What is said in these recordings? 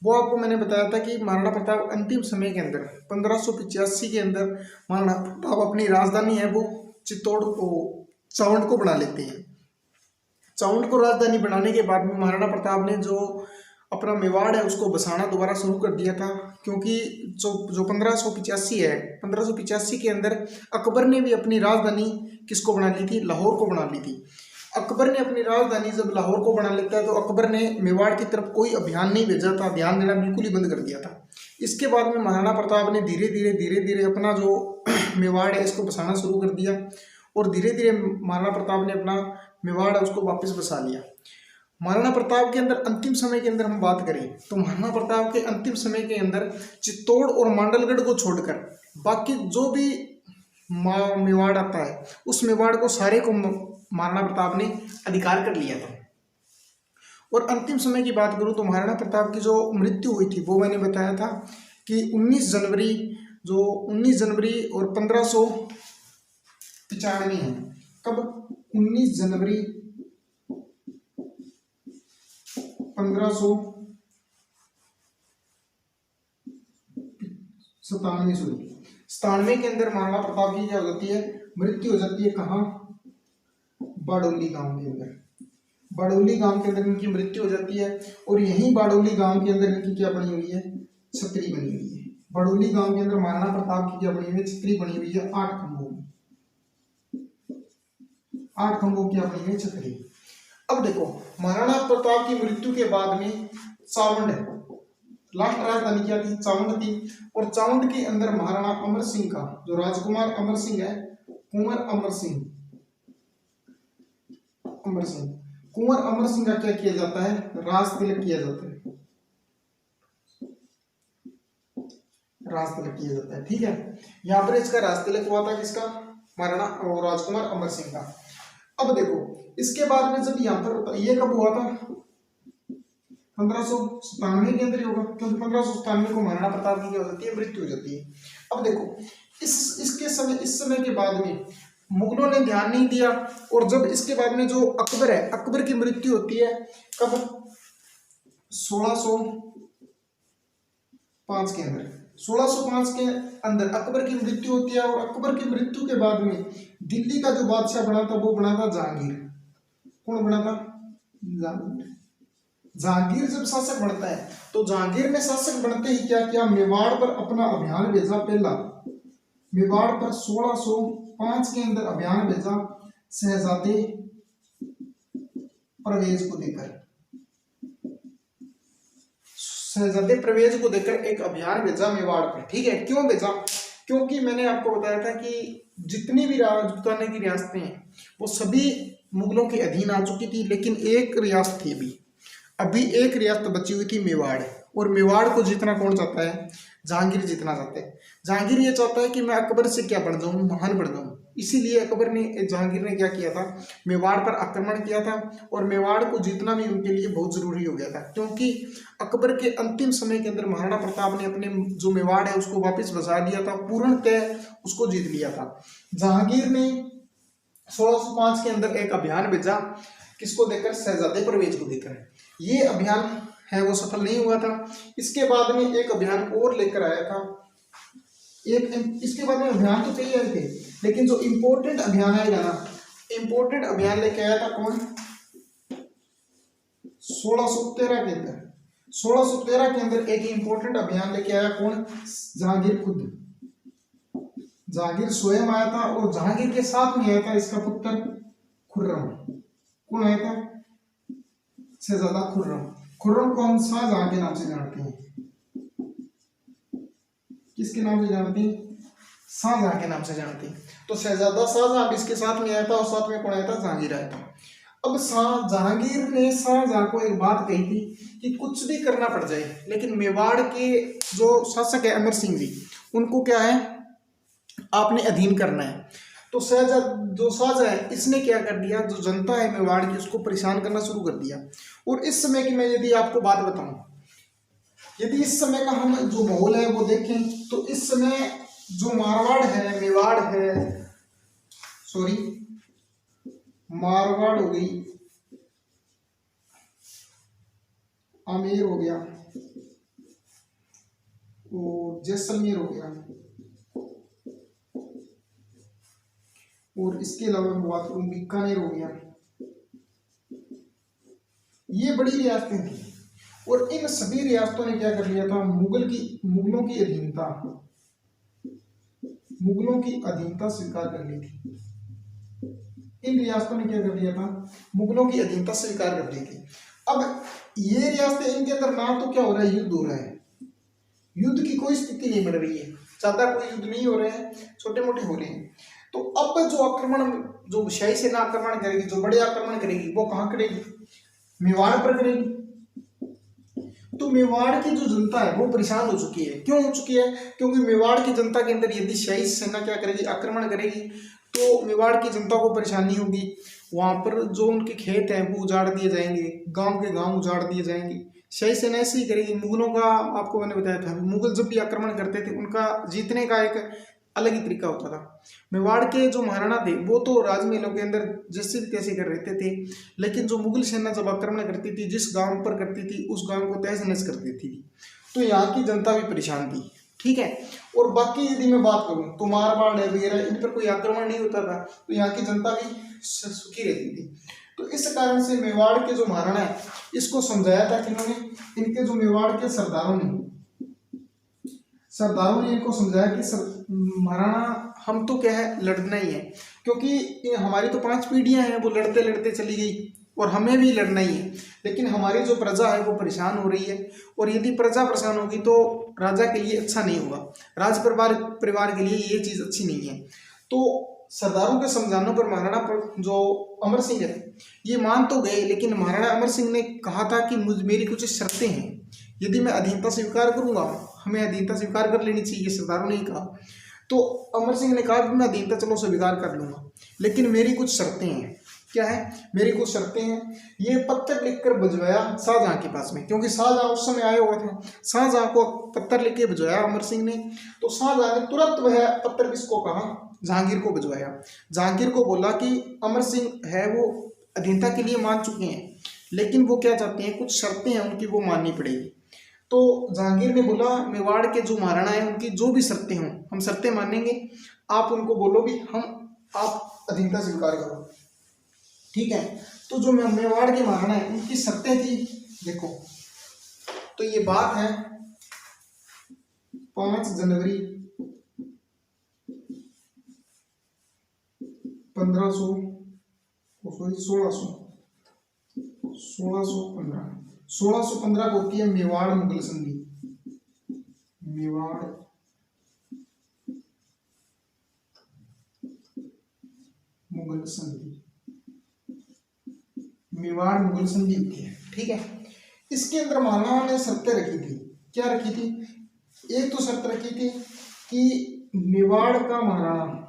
वो आपको मैंने बताया था कि महाराणा प्रताप अंतिम समय के अंदर 1585 के अंदर महाराणा प्रताप अपनी राजधानी है वो चित्तौड़ को, चावंड को बना लेते हैं। चावंड को राजधानी बनाने के बाद में महाराणा प्रताप ने जो अपना मेवाड़ है उसको बसाना दोबारा शुरू कर दिया था, क्योंकि जो 1585 है, 1585 के अंदर अकबर ने भी अपनी राजधानी किसको बना ली थी, लाहौर को बना ली थी। अकबर ने अपनी राजधानी जब लाहौर को बना लेता है तो अकबर ने मेवाड़ की तरफ कोई अभियान नहीं भेजा था, ध्यान देना बिल्कुल ही बंद कर दिया था। इसके बाद में महाराणा प्रताप ने धीरे धीरे अपना जो मेवाड़ है इसको बसाना शुरू कर दिया और धीरे धीरे महाराणा प्रताप ने अपना मेवाड़ है उसको वापस बसा लिया। महाराणा प्रताप के अंदर अंतिम समय के अंदर हम बात करें तो महाराणा प्रताप के अंतिम समय के अंदर चित्तौड़ और मांडलगढ़ को छोड़कर बाकी जो भी मेवाड़ आता है उस मेवाड़ को सारे को महाराणा प्रताप ने अधिकार कर लिया था। और अंतिम समय की बात करूं तो महाराणा प्रताप की जो मृत्यु हुई थी वो मैंने बताया था कि 19 जनवरी और 1595 है। कब? 19 जनवरी 1597 के अंदर महाराणा प्रताप की क्या हो जाती है, मृत्यु हो जाती है। कहाँ? बाड़ोली गांव के अंदर। बाड़ोली गांव के अंदर इनकी मृत्यु हो जाती है और यहीं बाड़ोली गांव के अंदर इनकी क्या बनी हुई है, छतरी बनी हुई है। बाड़ोली गांव के अंदर महाराणा प्रताप की क्या बनी हुई है, छतरी बनी हुई है 8 खंभों की, 8 खंभों की बनी हुई है छतरी। अब देखो महाराणा प्रताप की मृत्यु के बाद में चावंड है, लास्ट राजधानी क्या थी, चावंड थी। और चावंड के अंदर महाराणा अमर सिंह का जो राजकुमार अमर सिंह है, कुंवर अमर सिंह का क्या किया जाता है, राज तिलक किया जाता है, राज तिलक किया जाता है। ठीक है, यहाँ पर इसका राज तिलक हुआ था किसका, महाराणा और राजकुमार अमर सिंह का। अब देखो इसके बाद में जब यहाँ पर ये कब हुआ था, 1597 के अंदर ही होगा, क्योंकि 1597 को महाराणा प्रताप की क्या हो जाती है, मृत्यु हो जाती है। अब देखो इस समय के बाद में मुगलों ने ध्यान नहीं दिया और जब इसके बाद में जो अकबर है, अकबर की मृत्यु होती है कब, 1605 के अंदर। 1605 के अंदर अकबर की मृत्यु होती है और अकबर की मृत्यु के बाद में दिल्ली का जो बादशाह बना था वो बना था जहांगीर। कौन बना था, जहांगीर जब शासक बनता है तो जहांगीर ने शासक बनते ही क्या किया, मेवाड़ पर अपना अभियान भेजा। पहला मेवाड़ पर 1605 के अंदर अभियान भेजा शहजादे परवेज को देकर, एक अभियान भेजा मेवाड़ पर। ठीक है, क्यों भेजा, क्योंकि मैंने आपको बताया था कि जितनी भी राजपूताने की रियासतें हैं वो सभी मुगलों के अधीन आ चुकी थी, लेकिन एक रियासत थी अभी एक रियासत बची हुई थी, मेवाड़। और मेवाड़ को जीतना कौन चाहता है, जहांगीर जीतना चाहता है। जहांगीर ये चाहता है कि मैं अकबर से क्या बन जाऊं, महान बन जाऊं। इसीलिए जहांगीर ने क्या किया था, मेवाड़ पर आक्रमण किया था और मेवाड़ को जीतना भी उनके लिए बहुत जरूरी हो गया था, क्योंकि अकबर के अंतिम समय के अंदर महाराणा प्रताप ने अपने जो मेवाड़ है उसको वापस बसा दिया था, पूर्णतः उसको जीत लिया था। जहांगीर ने 1605 के अंदर एक अभियान भेजा, किसको देकर, शहजादे परवेज को देकर। ये अभियान है वो सफल नहीं हुआ था। इसके बाद में एक अभियान और लेकर आया था, इसके बाद में अभियान तो कई आए थे, लेकिन जो इंपॉर्टेंट अभियान आएगा ना, इंपॉर्टेंट अभियान लेके आया था कौन, 1613 के अंदर। 1613 के अंदर एक इंपॉर्टेंट अभियान लेके आया कौन, जहांगीर खुद। जहांगीर स्वयं आया था और जहांगीर के साथ में आया था इसका पुत्र खुर्रम। कौन आया था, शहजादा खुर्रम। खुर्रम को हम शाहजहां के नाम से जानते हैं, किसके नाम से जानते हैं, शाहजहां के नाम से जानते हैं। तो शहजादा शाहजहां इसके साथ में आया था और साथ में कौन आया था, जहांगीर आया था। अब जहांगीर ने शाहजहां को एक बात कही थी कि कुछ भी करना पड़ जाए, लेकिन मेवाड़ के जो शासक है अमर सिंह जी, उनको क्या है, आपने अधीन करना है। तो शाहजहां है इसने क्या कर दिया, जो जनता है मेवाड़ की उसको परेशान करना शुरू कर दिया। और इस समय की मैं यदि आपको बात बताऊं, यदि इस समय का हम जो माहौल है वो देखें तो इस समय जो मारवाड़ है, मेवाड़ है, सॉरी मारवाड़ हो गई, आमेर हो गया, और जैसलमेर हो गया, और इसके अलावा मैं बात करूं बीकानेर हो गया। ये बड़ी रियासतें थी और इन सभी रियासतों ने क्या कर लिया था, मुगलों की अधीनता स्वीकार कर ली थी। इन रियासतों ने क्या कर लिया था, मुगलों की अधीनता स्वीकार कर ली थी। अब ये रियासतें, इनके अंदर ना तो क्या हो रहा है, युद्ध हो रहा है, युद्ध की कोई स्थिति नहीं बन रही है, ज्यादा कोई युद्ध नहीं हो रहे हैं, छोटे मोटे हो रहे हैं। तो अब जो आक्रमण, जो शाही सेना आक्रमण करेगी, जो बड़े आक्रमण करेगी, वो कहाँ करेगी, मेवाड़ पर करेगी। तो मेवाड़ की जो जनता है वो परेशान हो चुकी है। क्यों हो चुकी है, क्योंकि मेवाड़ की जनता के अंदर यदि शाही सेना क्या करेगी, आक्रमण करेगी, तो मेवाड़ की जनता को परेशानी होगी। वहां पर जो उनके खेत हैं वो उजाड़ दिए जाएंगे, गांव के गांव उजाड़ दिए जाएंगे। शाही सेना ऐसे ही करेगी। मुगलों का आपको मैंने बताया था, मुगल जब भी आक्रमण करते थे उनका जीतने का एक अलग ही तरीका होता था। मेवाड़ के जो महाराणा थे वो तो राजमहलों के अंदर जैसे भी तैसे कर रहते थे, लेकिन जो मुगल सेना जब आक्रमण करती थी, जिस गांव पर करती थी, उस गांव को तहस नहस कर देती थी। तो यहाँ की जनता भी परेशान थी, ठीक है। और बाकी यदि मैं बात करूँ तो मारवाड़ है वगैरह, इन पर कोई आक्रमण नहीं होता था, तो यहाँ की जनता भी सुखी रहती थी। तो इस कारण से मेवाड़ के जो महाराणा है, इसको समझाया था कि इन्होंने, इनके जो मेवाड़ के सरदारों ने इनको समझाया कि महाराणा हम तो क्या है, लड़ना ही है, क्योंकि हमारी तो 5 पीढ़ियां हैं वो लड़ते लड़ते चली गई और हमें भी लड़ना ही है। लेकिन हमारी जो प्रजा है वो परेशान हो रही है, और यदि प्रजा परेशान होगी तो राजा के लिए अच्छा नहीं होगा, राज परिवार के लिए ये चीज अच्छी नहीं है। तो सरदारों के समझाने पर महाराणा जो अमर सिंह है ये मान तो गए, लेकिन महाराणा अमर सिंह ने कहा था कि मेरी कुछ शर्तें हैं, यदि मैं अधीनता स्वीकार करूंगा, हमें अधीनता स्वीकार कर लेनी चाहिए, सरदारों ने कहा। तो अमर सिंह ने कहा कि मैं अधीनता चलो स्वीकार कर लूंगा, लेकिन मेरी कुछ शर्तें हैं। क्या है, मेरी कुछ शर्तें हैं। ये पत्र लिखकर भिजवाया शाहजहां के पास में, क्योंकि शाहजहां उस समय आया हुआ था। शाहजहां को पत्र लिख के भिजवाया अमर सिंह ने, तो शाहजहां ने तुरंत वह पत्र किसको कहा, जहांगीर को भिजवाया। जहांगीर को बोला कि अमर सिंह है वो अधीनता के लिए मान चुके हैं, लेकिन वो क्या चाहते हैं, कुछ शर्तें हैं उनकी, वो माननी पड़ेगी। तो जहांगीर ने बोला, मेवाड़ के जो महाराणा है उनकी जो भी शर्तें हों हम शर्तें मानेंगे, आप उनको बोलो भी आप अधीनता स्वीकार करो, ठीक है। तो जो मेवाड़ के महाराणा है उनकी शर्तें थी, देखो, तो ये बात है 5 जनवरी 1615 को होती है मेवाड़ मुगल संधि। मेवाड़ मुगल संधि, मेवाड़ मुगल संधि होती है, ठीक है। इसके अंदर महाराणा ने शर्तें रखी थी। क्या रखी थी, एक तो शर्त रखी थी कि मेवाड़ का महाराणा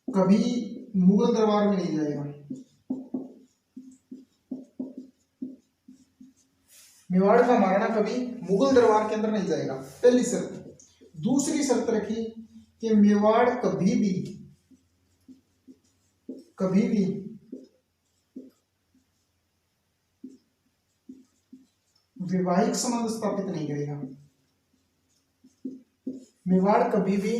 कभी मुगल दरबार में नहीं जाएगा। मेवाड़ का महाराणा कभी मुगल दरबार के अंदर नहीं जाएगा, पहली शर्त। दूसरी शर्त रखी कि मेवाड़ कभी भी वैवाहिक संबंध स्थापित नहीं करेगा। मेवाड़ कभी भी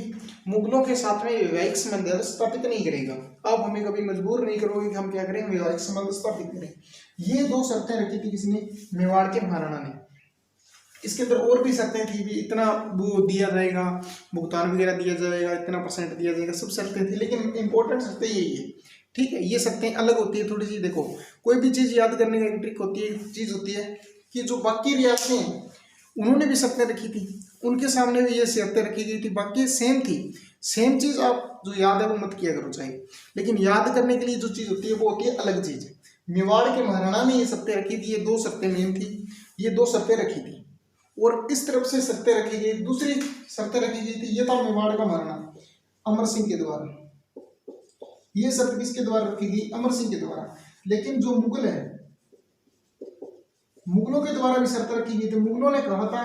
मुगलों के साथ में वैवाहिक संबंध स्थापित नहीं करेगा। अब हमें कभी मजबूर नहीं करोगे कि हम क्या करें, वैवाहिक संबंध स्थापित करें। ये 2 शर्तें रखी थी किसने, मेवाड़ के महाराणा ने। इसके अंदर और भी शर्तें थी भी, इतना वो दिया जाएगा, भुगतान वगैरह दिया जाएगा, इतना % दिया जाएगा, सब शर्तें थी, लेकिन इंपॉर्टेंट शर्तें यही है, ठीक है। ये शर्तें अलग होती है थोड़ी सी। देखो, कोई भी चीज याद करने का एक ट्रिक होती है, चीज होती है कि जो बाकी रियासतें हैं उन्होंने भी शर्तें रखी थी, उनके सामने भी ये शर्तें रखी गई थी, बाकी सेम थी। सेम चीज आप जो याद है वो मत किया करो चाहिए, लेकिन याद करने के लिए जो चीज होती है वो होती है अलग चीज। मेवाड़ के महाराणा ने ये शर्तें रखी थी, ये 2 शर्तें मेन थी, ये 2 शर्तें रखी थी। और इस तरफ से शर्तें रखी गई, दूसरी शर्तें रखी गई थी, ये था मेवाड़ का महाराणा अमर सिंह के द्वारा। ये शर्त किसके द्वारा रखी गई, अमर सिंह के द्वारा। लेकिन जो मुगल है, मुगलों के द्वारा भी शर्त रखी गई थी। मुगलों ने कहा था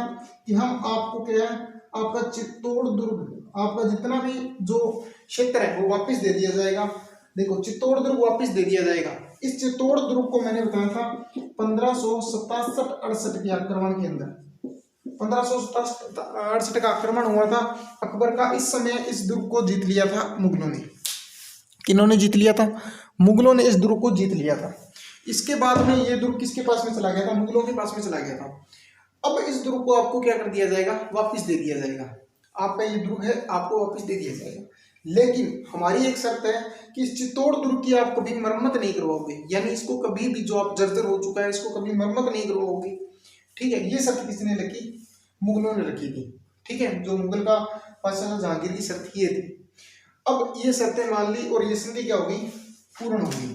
कि हम आपको क्या है, आपका चित्तौड़ दुर्ग, आपका जितना भी जो क्षेत्र है वो वापस दे दिया जाएगा। देखो, चित्तौड़ दुर्ग वापस दे दिया जाएगा, इस चित्तौड़ दुर्ग को मैंने बताया था 1567-68 के आक्रमण के अंदर, 1567-68 का आक्रमण हुआ था अकबर का। इस समय इस दुर्ग को जीत लिया था मुगलों ने। किन्होंने जीत लिया था? मुगलों ने इस दुर्ग को जीत लिया था। इसके बाद में ये दुर्ग किसके पास में चला गया था? मुगलों के पास में चला गया था। अब इस दुर्ग को आपको क्या कर दिया जाएगा? वापस दे दिया जाएगा। आपका ये दुर्ग है, आपको वापस दे दिया जाएगा, लेकिन हमारी एक शर्त है कि इस चित्तौड़ दुर्ग की आप कभी मरम्मत नहीं करवाओगे, यानी इसको कभी भी, जो आप जर्जर हो चुका है, इसको कभी मरम्मत नहीं करवाओगे। ठीक है, ये शर्त किसने रखी? मुगलों ने रखी थी। ठीक है, जो मुगल का बादशाह जहांगीर की शर्त ये थी। अब ये शर्तें मान ली और ये संधि क्या होगी? पूर्ण हो गई।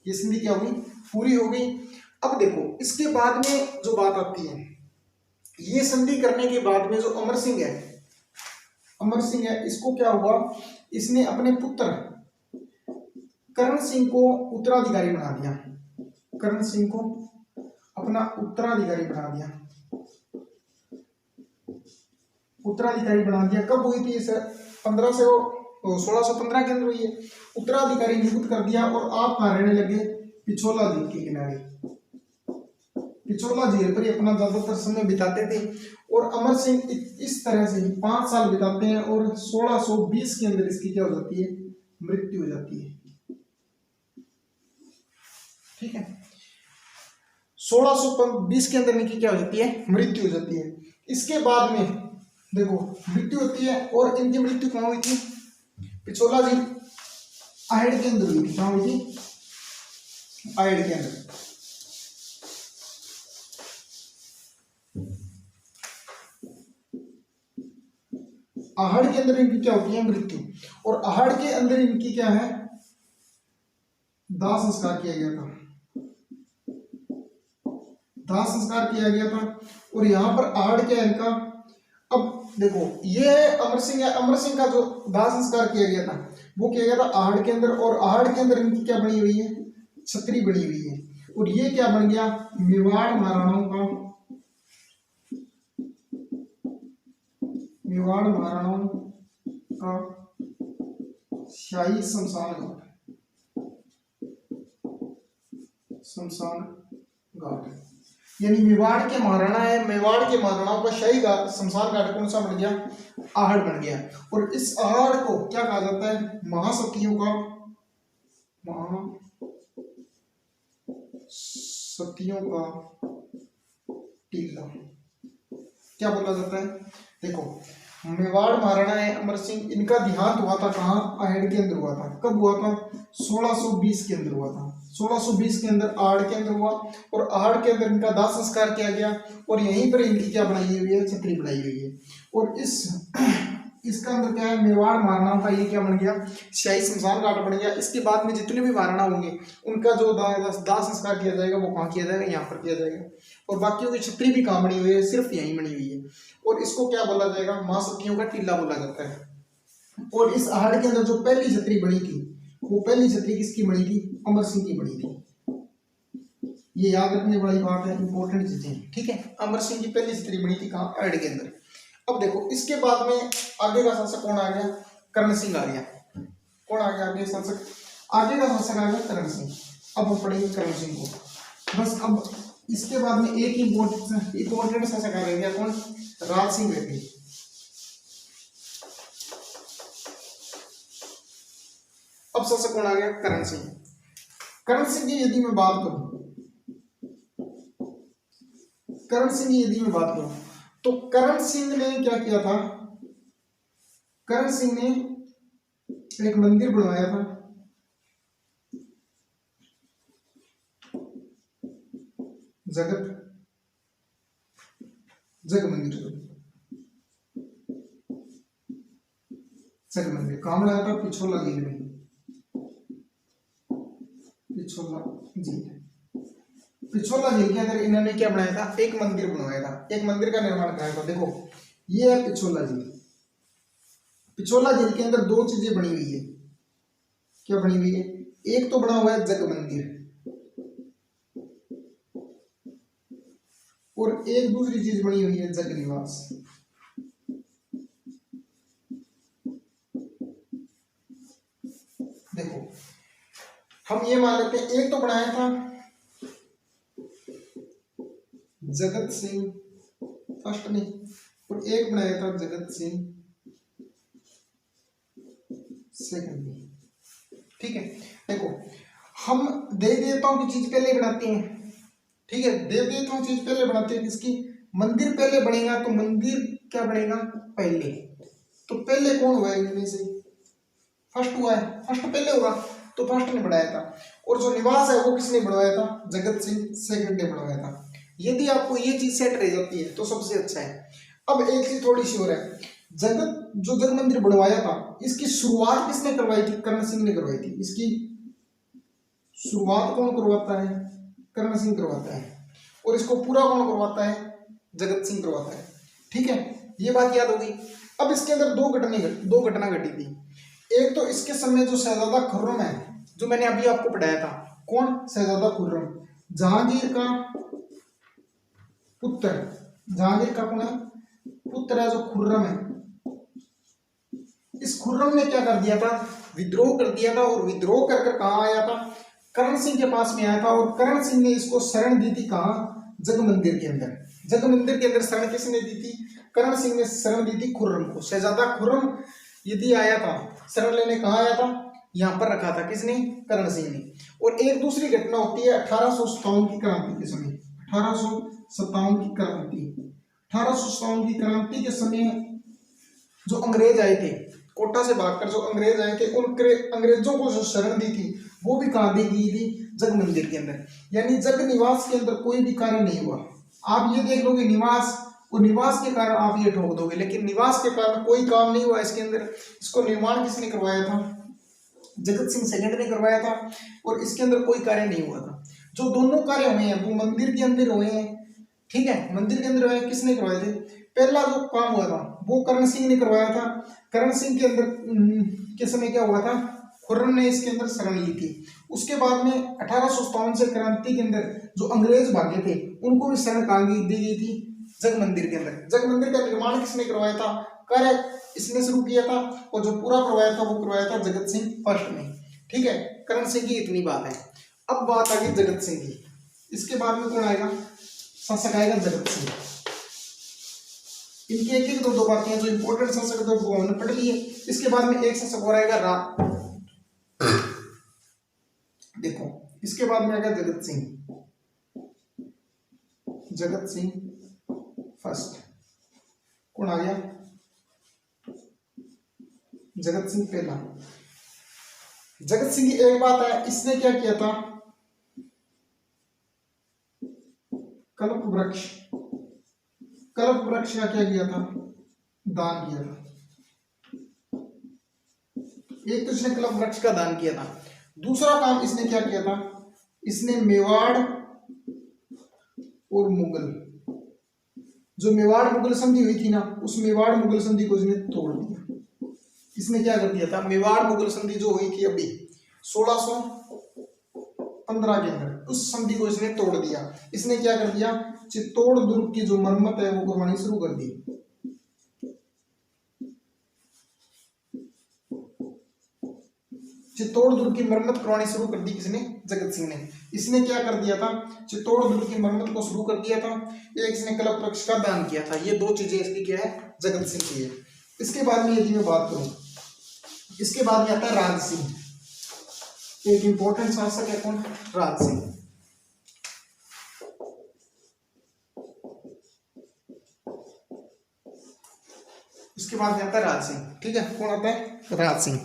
ये संधि क्या होगी? पूरी हो गई। अब देखो, इसके बाद में जो बात आती है, ये संधि करने के बाद में जो अमर सिंह है, अमर सिंह है, इसको क्या हुआ? इसने अपने पुत्र करण सिंह को उत्तराधिकारी बना दिया। करण सिंह को अपना उत्तराधिकारी बना दिया। उत्तराधिकारी बना दिया। कब हुई थी? 1615 के अंदर हुई है। उत्तराधिकारी नियुक्त कर दिया और आप कहाँ रहने लगे? पिछोला झील के किनारे। पिछोला झील पर ही अपना ज्यादातर समय बिताते थे। और अमर सिंह इस तरह से 5 साल बिताते हैं और 1620 के अंदर इसकी क्या हो जाती है? मृत्यु हो जाती है। ठीक है, 1620 के अंदर इनकी क्या हो जाती है? मृत्यु हो जाती है। इसके बाद में देखो मृत्यु होती है, और इनकी मृत्यु कहाँ हुई थी? पिछोला झील आहेड़ के अंदर हुई थी। कहाँ हुई थी? आहेड़ के अंदर। आहड़ के अंदर इनकी क्या होती है? मृत्यु। और आहड़ के अंदर इनकी क्या है? दाह संस्कार किया गया था। दाह संस्कार किया गया था। और यहाँ पर आहड़ क्या है इनका? अब देखो, ये है अमर सिंह है। अमर सिंह का जो दाह संस्कार किया गया था वो किया गया था आहड़ के अंदर, और आहड़ के अंदर इनकी क्या बनी हुई है? छतरी बनी हुई है। और ये क्या बन गया? मेवाड़ महाराणाओं का, मेवाड़ महाराणाओं का शाही शमशान घाट। शमशान घाट यानी मेवाड़ के महाराणा है, मेवाड़ के महाराणाओं का शाही घाट, शमशान घाट कौन सा बन गया? आहड़ बन गया। और इस आहड़ को क्या कहा जाता है? महासतियों का, महासतियों का टीला क्या बोला जाता है? देखो, मेवाड़ महाराणा है अमर सिंह, इनका देहांत हुआ था कहाँ? आहड़ के अंदर हुआ था। कब हुआ था? 1620 के अंदर हुआ था। 1620 के अंदर आहड़ के अंदर हुआ, और आहड़ के अंदर इनका दाह संस्कार किया गया, और यहीं पर इनकी क्या बनाई हुई है? छतरी बनाई हुई है। और इसका अंदर क्या है? मेवाड़ महाराणाओं का ये क्या बन गया? शाही शमशान घाट बन गया। इसके बाद में जितने भी महाराणा होंगे उनका जो दाह संस्कार किया जाएगा वो कहाँ किया जाएगा? यहाँ पर किया जाएगा। और बाकियों की छतरी भी कहाँ बनी हुई है? सिर्फ यहीं बनी हुई है। और इसको क्या बोला जाएगा? महासतियों का टीला बोला जाता है। और इस आहड़ के अंदर जो पहली छतरी बनी थी, वो पहली छतरी किसकी बनी थी? अमर सिंह की बनी थी। ये याद रखने वाली बात है, इंपॉर्टेंट चीजें। ठीक है, अमर सिंह की पहली छतरी बनी थी कहाँ? आहड़ के अंदर। अब देखो, इसके बाद में आगे का शासक कौन आ गया? करण सिंह आ गया। कौन आ गया आगे शासक? आगे का शासक आ गया करण सिंह। अब हम पढ़ेंगे करण सिंह को बस। अब इसके बाद में एक इंपॉर्टेंट शासक आ गया, कौन? राज सिंह रेड्डी। अब शासक कौन आ गया? करण सिंह। करण सिंह की यदि मैं बात करूं, करण सिंह की यदि मैं बात करूं तो करण सिंह ने क्या किया था? करण सिंह ने एक मंदिर बनवाया था, जग मंदिर। जग मंदिर कहाँ बनाया था? पिछोला झील में। पिछोला झील, पिछोला झील के अंदर इन्होंने क्या बनाया था? एक मंदिर बनवाया था, एक मंदिर का निर्माण कराया था। देखो, ये है पिछोला झील। पिछोला झील के अंदर दो चीजें बनी हुई है। क्या बनी हुई है? एक तो बना हुआ है जग मंदिर, और एक दूसरी चीज बनी हुई है जग निवास। देखो, हम ये मान लेते हैं एक तो बनाया था जगत सिंह फर्स्ट ने, और एक बनाया था जगत सिंह सेकंड ने। ठीक है, देखो हम देवी देवताओं की चीज पहले बनाते हैं। ठीक है, देवी देवताओं की चीज पहले बनाते हैं, किसकी? मंदिर पहले बनेगा तो मंदिर क्या बनेगा पहले। तो पहले कौन हुआ इनमें से? फर्स्ट हुआ है, फर्स्ट पहले हुआ तो फर्स्ट ने बनाया था। और जो निवास है वो किसने बनवाया था? जगत सिंह सेकंड ने बनवाया था। यदि आपको ये चीज सेट रह जाती है तो सबसे अच्छा है। अब एक चीज थोड़ी सी और है, जो जग मंदिर बनवाया था इसकी शुरुआत किसने करवाई थी? कर्ण सिंह ने करवाई थी। इसकी शुरुआत कौन करवाता है? कर्ण सिंह करवाता है। और इसको पूरा कौन करवाता है? जगत सिंह करवाता है। ठीक है, ये बात याद हो गई। अब इसके अंदर दो घटना घटी थी। एक तो इसके समय जो शहजादा खुर्रम है, जो मैंने अभी आपको पढ़ाया था, कौन? शहजादा खुर्रम, जहांगीर का पुत्र। जहांगीर का कौन है? पुत्र है जो खुर्रम है। इस खुर्रम ने क्या कर दिया था? विद्रोह कर दिया था। और विद्रोह कर कर कहां आया था? कर्ण सिंह के पास में आया था। और कर्ण सिंह ने इसको शरण दी थी कहां? जग मंदिर के अंदर। जग मंदिर के अंदर शरण किसने दी थी? कर्ण सिंह ने शरण दी थी खुर्रम को। शहजादा खुर्रम यदि आया था शरण लेने, कहां आया था? यहां पर रखा था किसने? कर्ण सिंह ने। और एक दूसरी घटना होती है 1857 की क्रांति के समय। 1857 की क्रांति, 1857 की क्रांति के समय जो अंग्रेज आए थे, कोटा से भागकर जो अंग्रेज आए थे, उन अंग्रेजों को जो शरण दी थी वो भी कहां दी गई थी? जग मंदिर के अंदर। यानी जग निवास के अंदर कोई भी कार्य नहीं हुआ। आप ये देख लोगे निवास, और निवास के कारण आप ये ठोक दोगे, लेकिन निवास के कारण कोई काम नहीं हुआ इसके अंदर। इसको निर्माण किसने करवाया था? जगत सिंह सेकंड ने करवाया था। और इसके अंदर कोई कार्य नहीं हुआ था। जो दोनों कार्य हुए हैं वो मंदिर के अंदर हुए हैं। ठीक है, मंदिर के अंदर हुए, किसने करवाए थे? पहला जो काम हुआ था वो कर्ण सिंह ने करवाया था। कर्ण सिंह के अंदर के समय क्या हुआ था? खुर्रम ने इसके अंदर शरण ली थी। उसके बाद में 1857 से क्रांति के अंदर जो अंग्रेज भागे थे उनको भी शरण कहां दी गई थी? जग मंदिर के अंदर। जग मंदिर का निर्माण किसने करवाया था? कार्य इसने शुरू किया था। और जो पूरा करवाया था वो करवाया था जगत सिंह फर्स्ट ने। ठीक है, कर्ण सिंह की इतनी बात है। अब बात आ गई जगत सिंह की। इसके बाद में कौन आएगा? शासक आएगा जगत सिंह। इनकी एक एक दो बातें हैं जो इंपॉर्टेंट शासक थे वो हमने पढ़ ली है। इसके बाद में एक शासक और आएगा देखो, इसके बाद में आएगा जगत सिंह। जगत सिंह फर्स्ट। कौन आ गया? जगत सिंह पहला। जगत सिंह की एक बात है, इसने क्या किया था? कल्प वृक्ष, कल्प वृक्ष का क्या किया था? दान किया था। एक तो इसने कल्प वृक्ष का दान किया था। दूसरा काम इसने क्या किया था? इसने मेवाड़ और मुगल, जो मेवाड़ मुगल संधि हुई थी ना, उस मेवाड़ मुगल संधि को इसने तोड़ दिया। इसने क्या कर दिया था? मेवाड़ मुगल संधि जो हुई थी अभी 1615 के अंदर, उस संधि को इसने तोड़ दिया। इसने क्या कर दिया? चित्तौड़ दुर्ग की जो मरम्मत है वो करवानी शुरू कर दी। चित्तौड़ दुर्ग की मरम्मत करवानी शुरू कर दी किसने? जगत सिंह ने। इसने क्या कर दिया था? चित्तौड़ दुर्ग की मरम्मत को शुरू कर दिया था। एक इसने कल्प वृक्ष का दान किया था। ये दो चीजें इसकी क्या है? जगत सिंह की है। इसके बाद में यदि मैं बात करूं, इसके बाद में आता है राज सिंह। एक इंपॉर्टेंट शासक है कौन? राज सिंह। इसके बाद में आता है राज सिंह। ठीक है, कौन आता है? राज सिंह।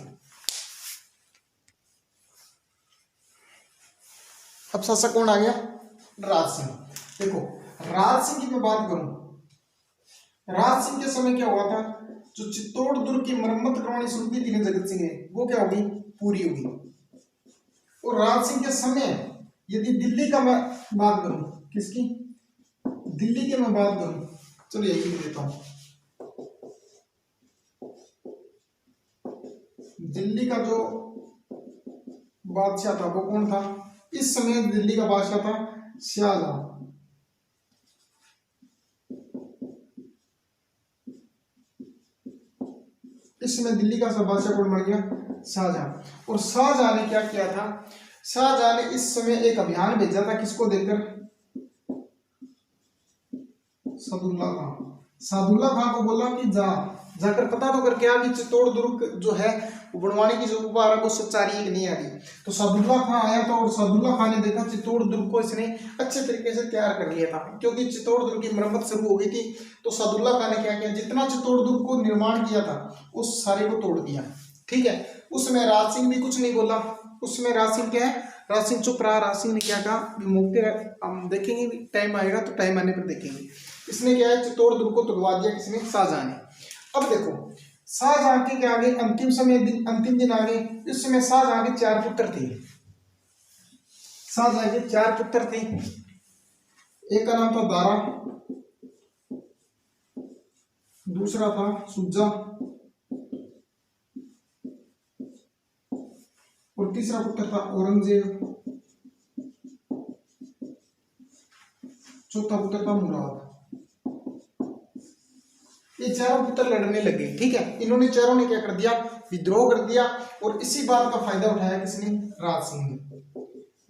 अब शासक कौन आ गया? राज सिंह। देखो, राज सिंह की मैं बात करूं, राज सिंह के समय क्या हुआ था? जो चित्तौड़ दुर्ग की मरम्मत करवानी शुरू की थी ना जगत सिंह ने, वो क्या होगी? पूरी होगी। और राज सिंह के समय यदि दिल्ली का मैं बात करूं, किसकी? दिल्ली की मैं बात करूं, चलो यही लिख देता हूं। दिल्ली का जो बादशाह था वो कौन था? इस समय दिल्ली का बादशाह था शाहजहां। इस समय दिल्ली का बादशाह कौन बन गया? शाहजहां। और शाहजहां ने क्या किया था? शाहजहां ने इस समय एक अभियान भेजा था, किसको देकर? सादुल्ला खां। सादुल्ला खां को बोला कि जाकर पता तो करके आ कि चित्तौड़ दुर्ग जो है वो बनवाने की जो उपहार है वो सच्चा रही है कि नहीं आ रही। तो सादुल्ला खां आया था और सादुल्ला खां ने देखा चित्तौड़ दुर्ग को इसने अच्छे तरीके से तैयार कर लिया था, क्योंकि चित्तौड़ दुर्ग की मरम्मत शुरू हो गई थी। तो सादुल्ला खां ने क्या किया, जितना चित्तौड़ दुर्ग को निर्माण किया था उस सारे को तोड़ दिया। ठीक है, उसमें राज सिंह भी कुछ नहीं बोला। उसमें राज सिंह क्या है, राज सिंह चुप रहा। राज सिंह ने क्या कहा, मौके हम देखेंगे, टाइम आएगा तो टाइम आने पर देखेंगे। इसने क्या है, चित्तौड़ दुर्ग को तोड़वा दिया, किसने? शाहजहां ने। अब देखो शाहजहां के क्या आगे अंतिम समय दिन, अंतिम दिन आ गए। इस समय शाहजहां के 4 पुत्र थे। शाहजहां के 4 पुत्र थे। एक का नाम था दारा, दूसरा था सुजा और तीसरा पुत्र था औरंगजेब, चौथा पुत्र था मुराद। ये चारों पुत्र लड़ने लगे। ठीक है, इन्होंने चारों ने क्या कर दिया, विद्रोह कर दिया। और इसी बात का फायदा उठाया किसने? राज सिंह ने।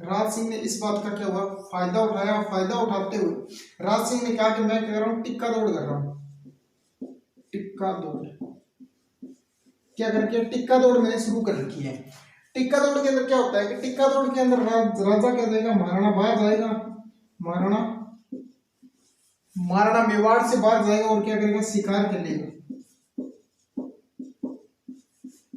राज सिंह ने इस बात का क्या हुआ, फायदा उठाया। फायदा उठाते हुए राज सिंह ने कहा कि मैं कह रहा हूं टिक्का दौड़ कर रहा हूं। टिक्का दौड़ क्या करके, टिक्का दौड़ मैंने शुरू कर रखी है। टिक्का दौड़ के अंदर क्या होता है कि टिक्का दौड़ के अंदर राजा क्या जाएगा, महाराणा बाहर जाएगा, महाराणा मेवाड़ से बाहर जाएगा और क्या करेगा, शिकार खेलेगा।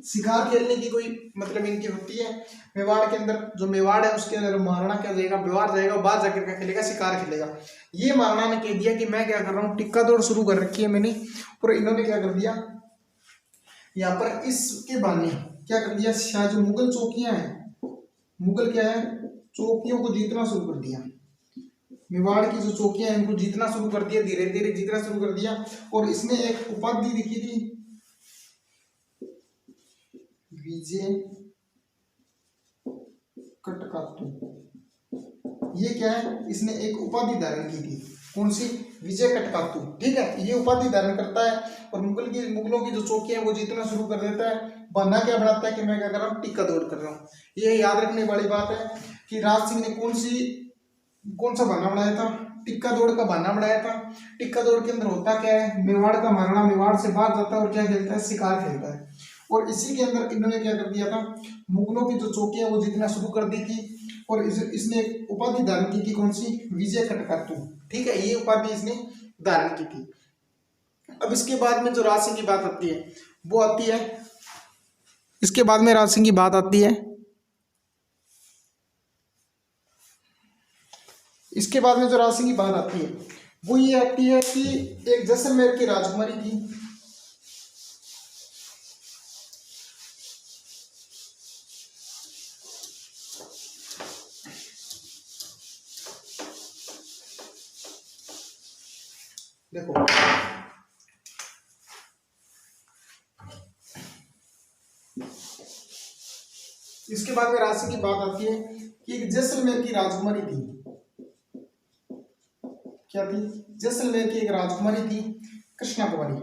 शिकार खेलने की कोई मतलब इनकी होती है। मेवाड़ के अंदर जो मेवाड़ है उसके अंदर महाराणा क्या जाएगा, मेवाड़ जाएगा, बाहर जाकर क्या खेलेगा, शिकार खेलेगा। ये महाराणा ने कह दिया कि मैं क्या कर रहा हूँ, टिक्का दौड़ शुरू कर रखी है मैंने। और इन्होंने क्या कर दिया, यहाँ पर इसके बहाने क्या कर दिया, जो मुगल चौकियां हैं, मुगल क्या है, चौकियों को जीतना शुरू कर दिया। मेवाड़ की जो चौकियां हैं इनको जीतना शुरू कर दिया, धीरे धीरे जीतना शुरू कर दिया। और इसने एक उपाधि लिखी थी, विजय कटकातु। ये क्या है, इसने एक उपाधि धारण की थी, कौन सी? विजय कटकातु। ठीक है, ये उपाधि धारण करता है और मुगलों की जो चौकियां हैं वो जीतना शुरू कर देता है। बहाना क्या बनाता है कि मैं क्या कर रहा हूँ, टिक्का दौड़ कर रहा हूँ। ये याद रखने वाली बात है कि राज सिंह ने कौन सा बहाना बनाया था, टिक्का दौड़ का बहाना बनाया था। टिक्का दौड़ के अंदर होता क्या है, मेवाड़ का महाराणा मेवाड़ से बाहर जाता है और क्या खेलता है, शिकार खेलता है। और इसी के अंदर इन्होंने क्या कर दिया था, मुगलों की जो चौकियां वो जीतना शुरू कर दी थी। और इसने एक उपाधि धारण की थी, कौन सी? विजय कटकातु। ठीक है, ये उपाधि इसने धारण की थी। अब इसके बाद में जो राज सिंह की बात आती है वो आती है, इसके बाद में राज सिंह की बात आती है, इसके बाद में जो राज सिंह की बात आती है वो ये आती है कि एक जैसलमेर की राजकुमारी थी। देखो इसके बाद में राज सिंह की बात आती है कि एक जैसलमेर की राजकुमारी थी। क्या थी? जैसलमेर की एक राजकुमारी थी, कृष्णा कुमारी।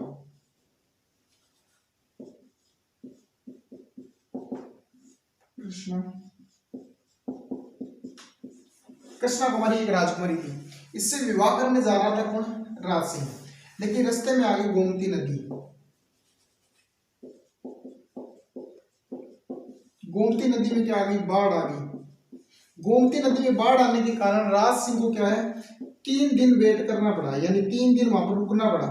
कृष्णा कुमारी एक राजकुमारी थी। इससे विवाह करने जा रहा था कौन? राज सिंह। लेकिन रास्ते में आ गई गोमती नदी। गोमती नदी में क्या आ गई? बाढ़ आ गई। गोमती नदी में बाढ़ आने के कारण राज सिंह को क्या है, 3 दिन वेट करना पड़ा, यानी 3 दिन वहां पर रुकना पड़ा।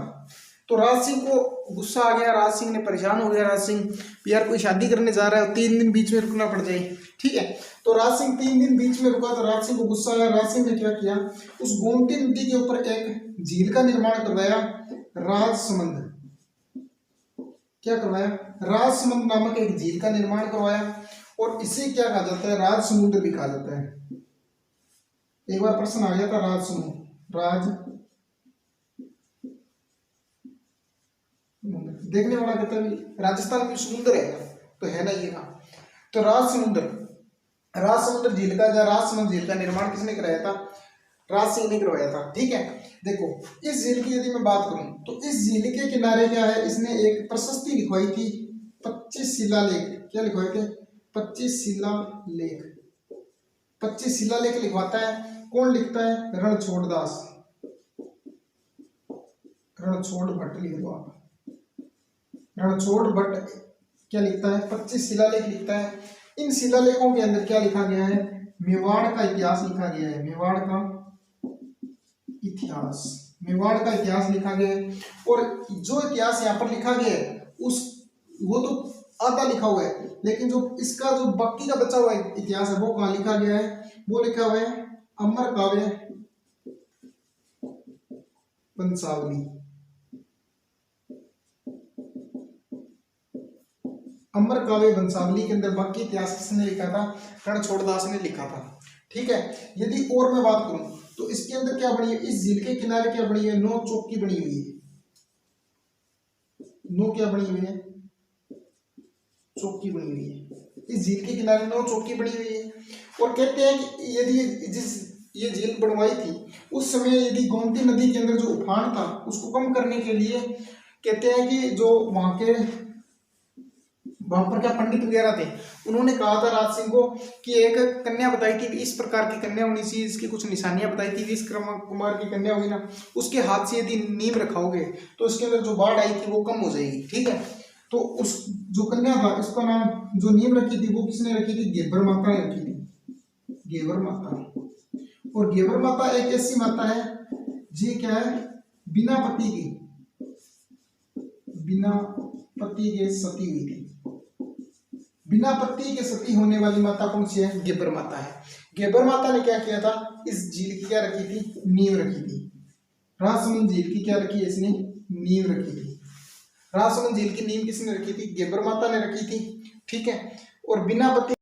तो राज सिंह को गुस्सा आ गया, राज सिंह ने परेशान हो गया। राज सिंह यार कोई शादी करने जा रहा है, 3 दिन बीच में रुकना पड़ जाए। ठीक है, तो राज सिंह 3 दिन बीच में रुका तो राज सिंह को गुस्सा आया। राज सिंह ने क्या किया, उस गोमती नदी के ऊपर एक झील का निर्माण करवाया, राजसमंद। क्या करवाया? राजसमंद नामक एक झील का निर्माण करवाया। और इसे क्या कहा जाता है? राज समुद्र भी कहा जाता है। एक बार प्रश्न आ गया था, राज समुद्र, राज देखने वाला कहता है राजस्थान में समुद्र है, तो है ना ये ना। तो राज समुद्र झील का, राजसमंद झील का निर्माण किसने कराया था? राज सिंह ने करवाया था। ठीक है, देखो इस झील की यदि मैं बात करूं तो इस झील के किनारे क्या है, इसने एक प्रशस्ति लिखवाई थी, 25 शिलालेख। क्या लिखवाए थे? 25 शिलालेख। 25 शिलालेख लिखवाता है। कौन लिखता है? रणछोड़ दास, रणछोड़ भट्ट लिख दो आप। रणछोड़ भट्ट क्या लिखता है? 25 शिलालेख लिखता है। इन शिलालेखों के अंदर क्या लिखा गया है? मेवाड़ का इतिहास लिखा गया है। मेवाड़ का इतिहास, मेवाड़ का इतिहास लिखा गया है। और जो इतिहास यहाँ पर लिखा गया है उस वो तो आधा लिखा हुआ है, लेकिन जो इसका जो बाकी का बचा हुआ इतिहास है वो कहाँ लिखा गया है? वो लिखा हुआ है अमर काव्य वंशावली। अमर काव्य वंशावली के अंदर बाकी इतिहास किसने लिखा था? रणछोड़ दास ने लिखा था। ठीक है। यदि और मैं बात करूं तो इसके अंदर क्या बनी है? इस झील के किनारे क्या बनी है? 9 चौकी बनी हुई है। 9 क्या बनी हुई है? चौकी बनी हुई है। इस झील के किनारे 9 चौकी बनी हुई है। और कहते हैं कि यदि जिस ये झील बनवाई थी उस समय यदि गोमती नदी के अंदर जो उफान था उसको कम करने के लिए कहते हैं कि जो वहां पर क्या पंडित वगैरह थे उन्होंने कहा था राज सिंह को कि एक कन्या बताई थी, इस प्रकार की कन्या होनी चाहिए, इसकी कुछ निशानियां बताई थी, इस कुमार की कन्या होगी ना, उसके हाथ से यदि नीम रखाओगे तो इसके अंदर जो बाढ़ आई थी वो कम हो जाएगी। ठीक है। तो उस जो कन्या था इसका नाम जो नीम रखी थी वो किसने रखी थी? घेबर माता ने रखी थी। घेबर माता। और घेबर माता एक ऐसी माता है जी क्या है? बिना पति के सती हुई थी। बिना पति के सती होने वाली माता कौन सी है? घेबर माता है। घेबर माता ने क्या किया था? इस झील की क्या रखी थी? नींव रखी थी। राजसमंद झील की क्या रखी है इसने? नींव रखी थी। राजसमंद झील की नींव किसने रखी थी? घेबर माता ने रखी थी। ठीक है। और बिना पति